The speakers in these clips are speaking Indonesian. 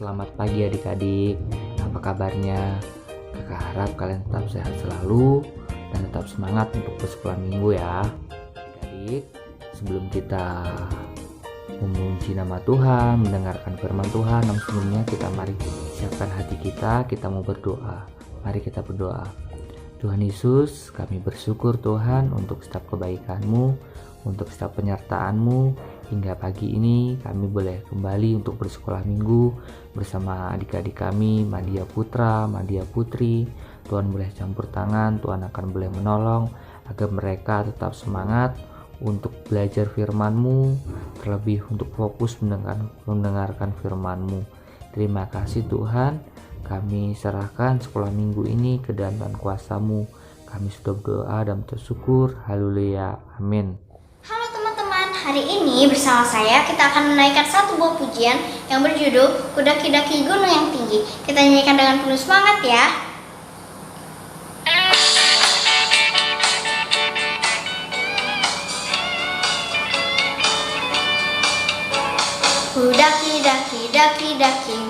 Selamat pagi adik-adik, apa kabarnya? Kakak harap kalian tetap sehat selalu dan tetap semangat untuk bersekolah minggu ya. Adik-adik, sebelum kita memuji nama Tuhan, mendengarkan firman Tuhan, namun sebelumnya mari siapkan hati kita mau berdoa. Mari kita berdoa. Tuhan Yesus, kami bersyukur Tuhan untuk setiap kebaikan-Mu, untuk setiap penyertaan-Mu. Hingga pagi ini kami boleh kembali untuk bersekolah minggu bersama adik-adik kami, Madia Putra, Madia Putri. Tuhan boleh campur tangan, Tuhan akan boleh menolong agar mereka tetap semangat untuk belajar firman-Mu, terlebih untuk fokus mendengarkan firman-Mu. Terima kasih Tuhan, kami serahkan sekolah minggu ini ke dalam kuasa-Mu. Kami sudah berdoa dan bersyukur. Haleluya. Amin. Halo teman-teman, hari ini bersama saya kita akan menaikkan satu buah pujian yang berjudul Kudaki-daki Gunung yang Tinggi. Kita nyanyikan dengan penuh semangat ya. Kudaki-daki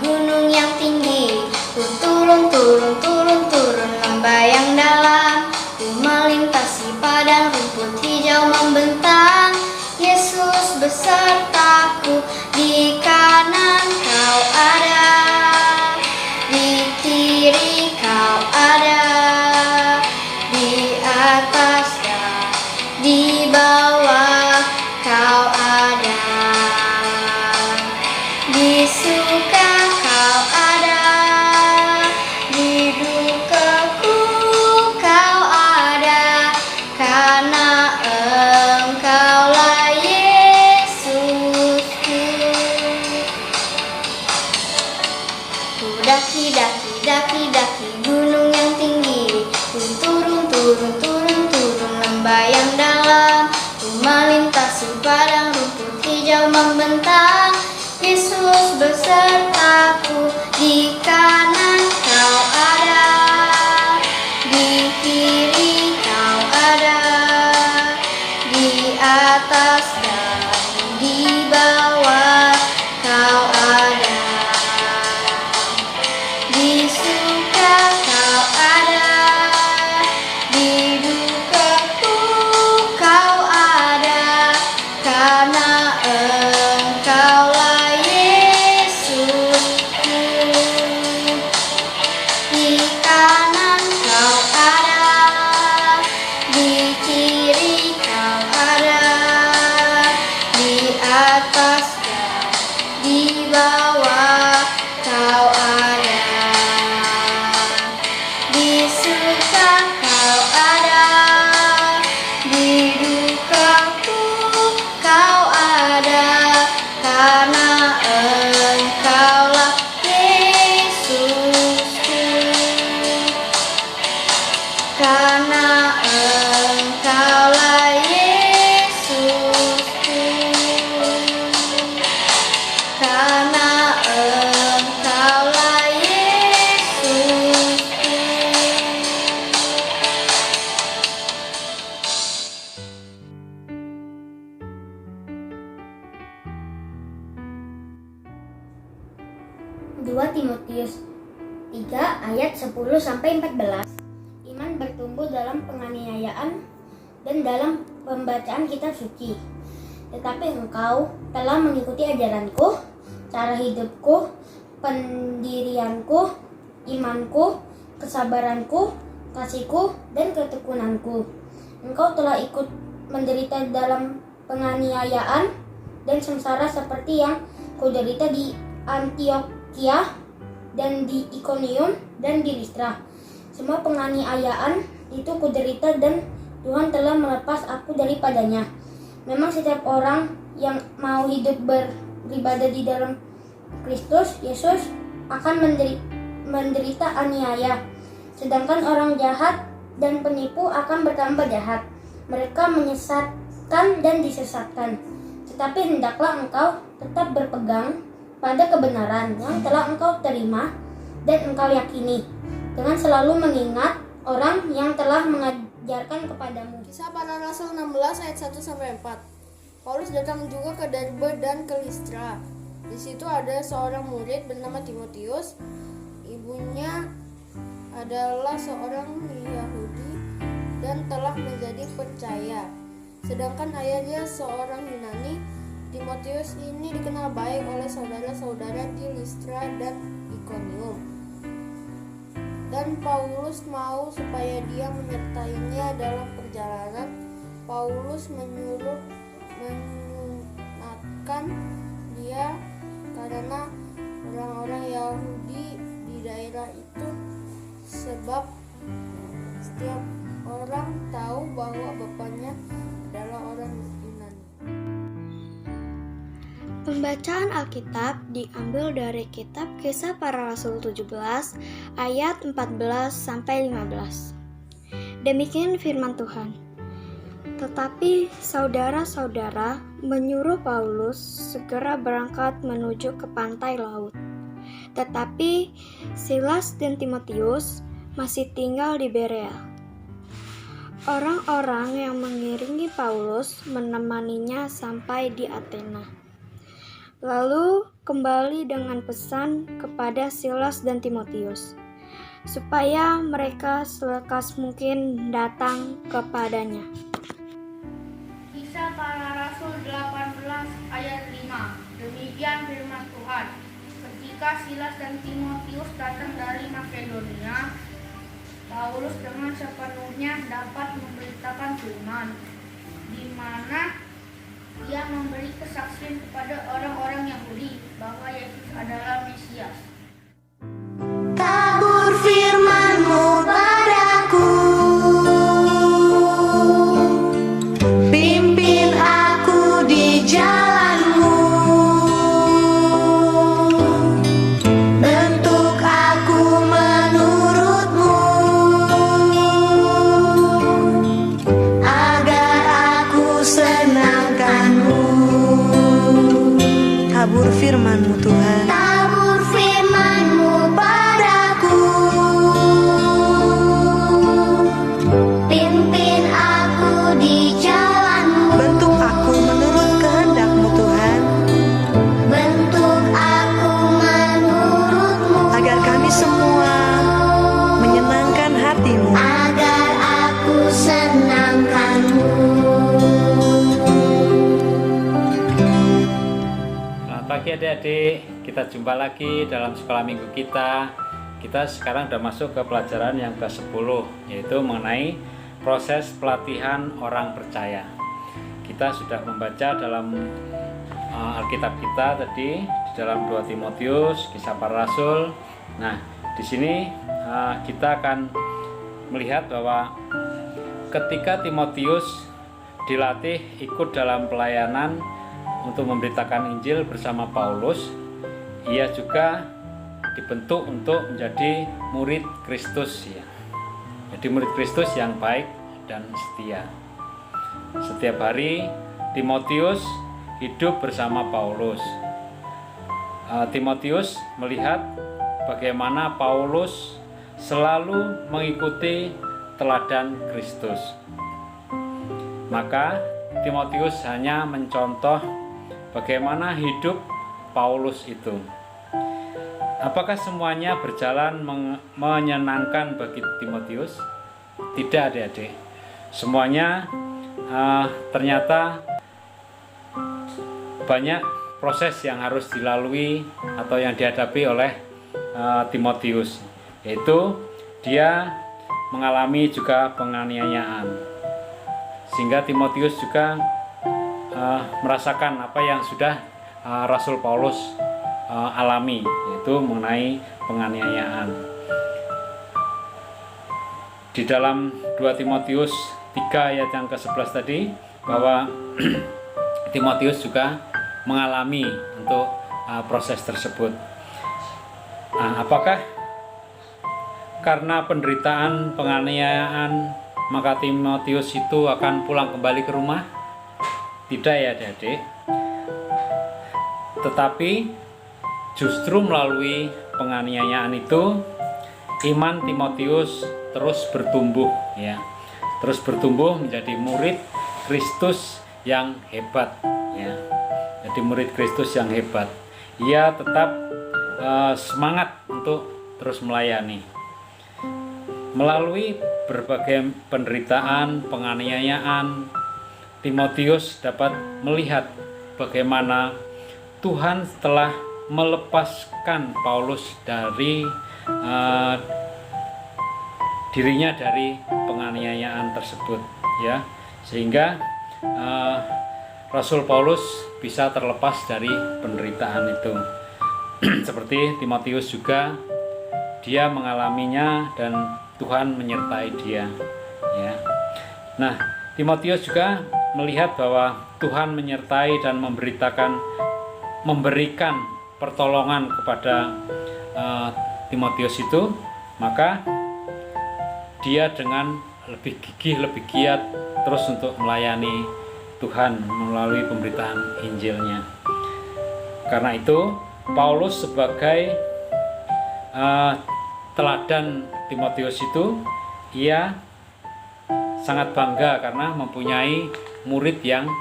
gunung yang tinggi, ku turun lembah yang dalam, ku melintasi padang rumput hijau membentang. Yesus besertaku, di kanan Kau ada, di kiri Kau ada, di atas dan di bawah Kau ada. Di suka Kau ada, di dukaku Kau ada, karena Engkaulah Yesusku. Kudaki-daki gunung yang tinggi, ku turun lembah yang dalam, ku melintasi padang rumput hijau membentang. Yesus besertaku, di kanan Kau ada, di kiri Kau ada, di atas dan di bawah Kau ada. Di suka Kau ada, di dukaku Kau ada, karena Engkaulah di kanan Kau ada, di kiri Kau ada, di atas dan di bawah Kau ada. Di suka Kau ada, di dukaku Kau ada, karena Engkaulah Yesusku. Karena Engkaulah Yesusku. Karena Engkaulah Yesusku. 2 Timotius 3 ayat 10-14. Iman bertumbuh dalam penganiayaan dan dalam pembacaan kitab suci. Tetapi engkau telah mengikuti ajaranku, cara hidupku, pendirianku, imanku, kesabaranku, kasihku, dan ketekunanku. Engkau telah ikut menderita dalam penganiayaan dan sengsara seperti yang kuderita di Antiokhia dan di Ikonium dan di Listra. Semua penganiayaan itu kuderita dan Tuhan telah melepas aku daripadanya. Memang setiap orang yang mau hidup beribadah di dalam Kristus Yesus akan menderita aniaya. Sedangkan orang jahat dan penipu akan bertambah jahat. Mereka menyesatkan dan disesatkan. Tetapi hendaklah engkau tetap berpegang pada kebenaran yang telah engkau terima dan engkau yakini, dengan selalu mengingat orang yang telah mengajarkan kepadamu. Kisah Para Rasul 16 ayat 1-4. Paulus datang juga ke Derbe dan ke Listra. Di situ ada seorang murid bernama Timotius. Ibunya adalah seorang Yahudi dan telah menjadi percaya. Sedangkan ayahnya seorang Yunani. Timotius ini dikenal baik oleh saudara-saudara di Listra dan Ikonium. Dan Paulus mau supaya dia menyertainya dalam perjalanan. Paulus menyunatkan dia karena orang-orang Yahudi di daerah itu, sebab setiap orang tahu bahwa bapaknya adalah orang Yunani. Pembacaan Alkitab diambil dari kitab Kisah Para Rasul 17 ayat 14 sampai 15. Demikian firman Tuhan. Tetapi saudara-saudara menyuruh Paulus segera berangkat menuju ke pantai laut. Tetapi Silas dan Timotius masih tinggal di Berea. Orang-orang yang mengiringi Paulus menemaninya sampai di Athena. Lalu kembali dengan pesan kepada Silas dan Timotius, supaya mereka selekas mungkin datang kepadanya. Kisah Para Rasul 18 ayat 5. Demikian firman Tuhan. Ketika Silas dan Timotius datang dari Makedonia, Paulus dengan sepenuhnya dapat memberitakan firman, di mana ia memberi kesaksian kepada orang-orang Yahudi bahwa Yesus adalah Mesias. Tabur firman-Mu padaku, pimpin aku di jalan-Mu, bentuk aku menurut-Mu, agar aku senangkan-Mu. Tabur firman-Mu Tuhan. Tabur firman-Mu padaku, pimpin aku di jalan-Mu, bentuk aku menurut kehendak-Mu Tuhan, bentuk aku menurut-Mu, agar kami semua menyenangkan hati-Mu, agar aku senangkan-Mu. Selamat pagi adik-adik, kita jumpa lagi dalam sekolah minggu kita. Kita sekarang sudah masuk ke pelajaran yang ke-10, yaitu mengenai proses pelatihan orang percaya. Kita sudah membaca dalam Alkitab kita tadi di dalam 2 Timotius, Kisah Para Rasul. Nah, di sini kita akan melihat bahwa ketika Timotius dilatih ikut dalam pelayanan untuk memberitakan Injil bersama Paulus, ia juga dibentuk untuk menjadi murid Kristus ya. Jadi murid Kristus yang baik dan setia. Setiap hari Timotius hidup bersama Paulus. Timotius melihat bagaimana Paulus selalu mengikuti teladan Kristus. Maka Timotius hanya mencontoh bagaimana hidup Paulus itu. Apakah semuanya berjalan menyenangkan bagi Timotius? Tidak, adik-adik. Semuanya ternyata banyak proses yang harus dilalui atau yang dihadapi oleh Timotius, yaitu dia mengalami juga penganiayaan, sehingga Timotius juga merasakan apa yang sudah Rasul Paulus alami, yaitu mengenai penganiayaan. Di dalam 2 Timotius 3 ayat yang ke-11 tadi, bahwa Timotius juga mengalami untuk proses tersebut. Apakah karena penderitaan penganiayaan maka Timotius itu akan pulang kembali ke rumah? Tidak ya adik-adik. Tetapi justru melalui penganiayaan itu iman Timotius terus bertumbuh ya. Terus bertumbuh menjadi murid Kristus yang hebat ya. Jadi murid Kristus yang hebat. ia tetap semangat untuk terus melayani. Melalui berbagai penderitaan, penganiayaan, Timotius dapat melihat bagaimana Tuhan telah melepaskan Paulus dari dirinya dari penganiayaan tersebut, ya, sehingga Rasul Paulus bisa terlepas dari penderitaan itu. Seperti Timotius juga, dia mengalaminya dan Tuhan menyertai dia, ya. Nah, Timotius juga melihat bahwa Tuhan menyertai dan memberikan pertolongan kepada Timotius itu, maka dia dengan lebih gigih, lebih giat terus untuk melayani Tuhan melalui pemberitaan Injilnya. Karena itu Paulus sebagai teladan Timotius itu, ia sangat bangga karena mempunyai murid yang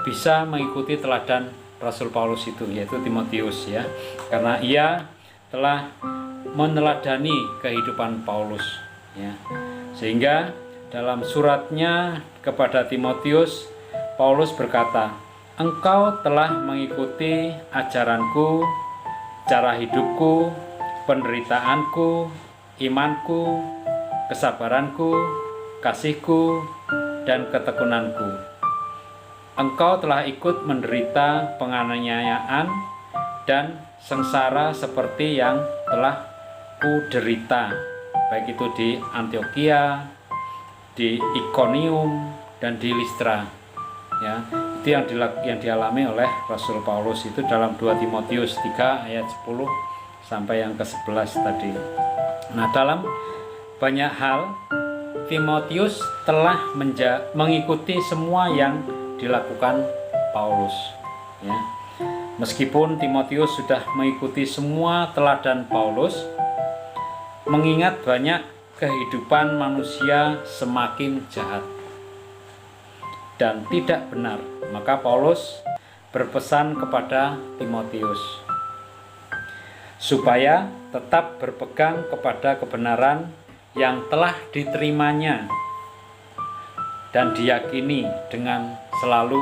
bisa mengikuti teladan Rasul Paulus itu, yaitu Timotius, ya. Karena ia telah meneladani kehidupan Paulus, ya. Sehingga dalam suratnya kepada Timotius, Paulus berkata, "Engkau telah mengikuti ajaranku, cara hidupku, penderitaanku, imanku, kesabaranku, kasihku, dan ketekunanku. Engkau telah ikut menderita penganiayaan dan sengsara seperti yang telah kuderita, baik itu di Antiokhia, di Ikonium, dan di Listra." Ya, itu yang dialami oleh Rasul Paulus itu dalam 2 Timotius 3 ayat 10 sampai yang ke-11 tadi. Nah, dalam banyak hal Timotius telah mengikuti semua yang dilakukan Paulus, ya. Meskipun Timotius sudah mengikuti semua teladan Paulus, mengingat banyak kehidupan manusia semakin jahat dan tidak benar, maka Paulus berpesan kepada Timotius supaya tetap berpegang kepada kebenaran yang telah diterimanya dan diyakini dengan selalu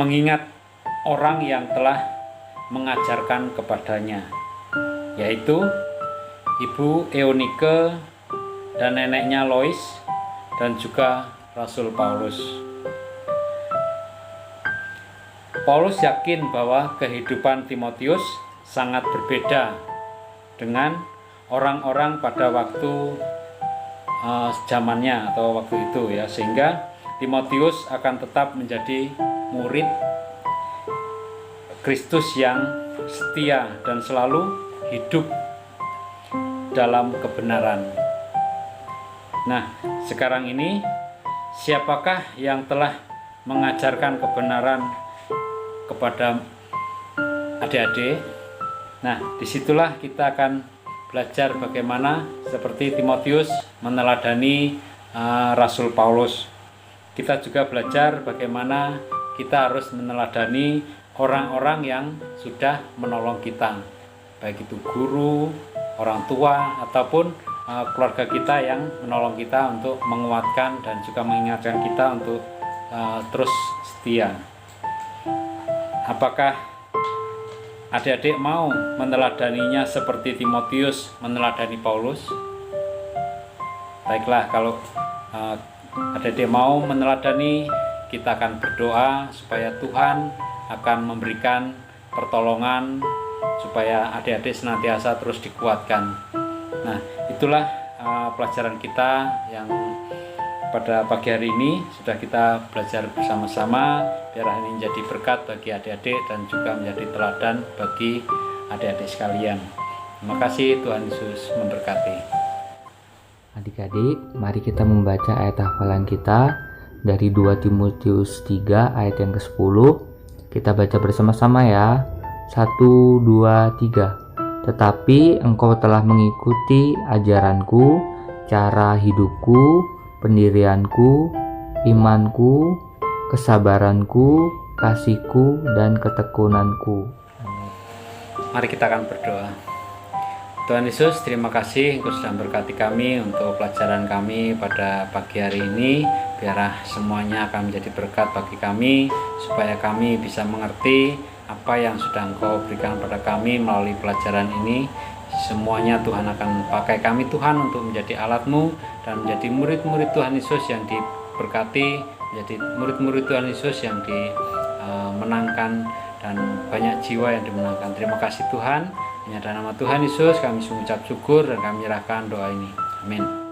mengingat orang yang telah mengajarkan kepadanya, yaitu Ibu Eunike dan neneknya Lois dan juga Rasul Paulus. Paulus yakin bahwa kehidupan Timotius sangat berbeda dengan orang-orang pada waktu zamannya atau waktu itu, ya, sehingga Timotius akan tetap menjadi murid Kristus yang setia dan selalu hidup dalam kebenaran. Nah, sekarang ini siapakah yang telah mengajarkan kebenaran kepada adik-adik? Nah, disitulah kita akan belajar bagaimana seperti Timotius meneladani Rasul Paulus. Kita juga belajar bagaimana kita harus meneladani orang-orang yang sudah menolong kita, baik itu guru, orang tua, ataupun keluarga kita yang menolong kita untuk menguatkan dan juga mengingatkan kita untuk terus setia. Apakah adik-adik mau meneladaninya seperti Timotius meneladani Paulus? Baiklah, kalau adik-adik mau meneladani, kita akan berdoa supaya Tuhan akan memberikan pertolongan supaya adik-adik senantiasa terus dikuatkan. Nah, itulah pelajaran kita yang pada pagi hari ini sudah kita belajar bersama-sama, biar hari ini menjadi berkat bagi adik-adik dan juga menjadi teladan bagi adik-adik sekalian. Terima kasih, Tuhan Yesus memberkati. Adik-adik, mari kita membaca ayat hafalan kita dari 2 Timotius 3 ayat yang ke-10. Kita baca bersama-sama ya. 1, 2, 3. Tetapi engkau telah mengikuti ajaranku, cara hidupku, pendirianku, imanku, kesabaranku, kasihku, dan ketekunanku. Mari kita akan berdoa. Tuhan Yesus, terima kasih Engkau sudah memberkati kami untuk pelajaran kami pada pagi hari ini. Biarlah semuanya akan menjadi berkat bagi kami, supaya kami bisa mengerti apa yang sudah Engkau berikan pada kami melalui pelajaran ini. Semuanya Tuhan akan pakai kami Tuhan untuk menjadi alat-Mu dan menjadi murid-murid Tuhan Yesus yang diberkati, menjadi murid-murid Tuhan Yesus yang dimenangkan dan banyak jiwa yang dimenangkan. Terima kasih Tuhan. Hanya dalam nama Tuhan Yesus kami mengucap syukur dan kami menyerahkan doa ini. Amin.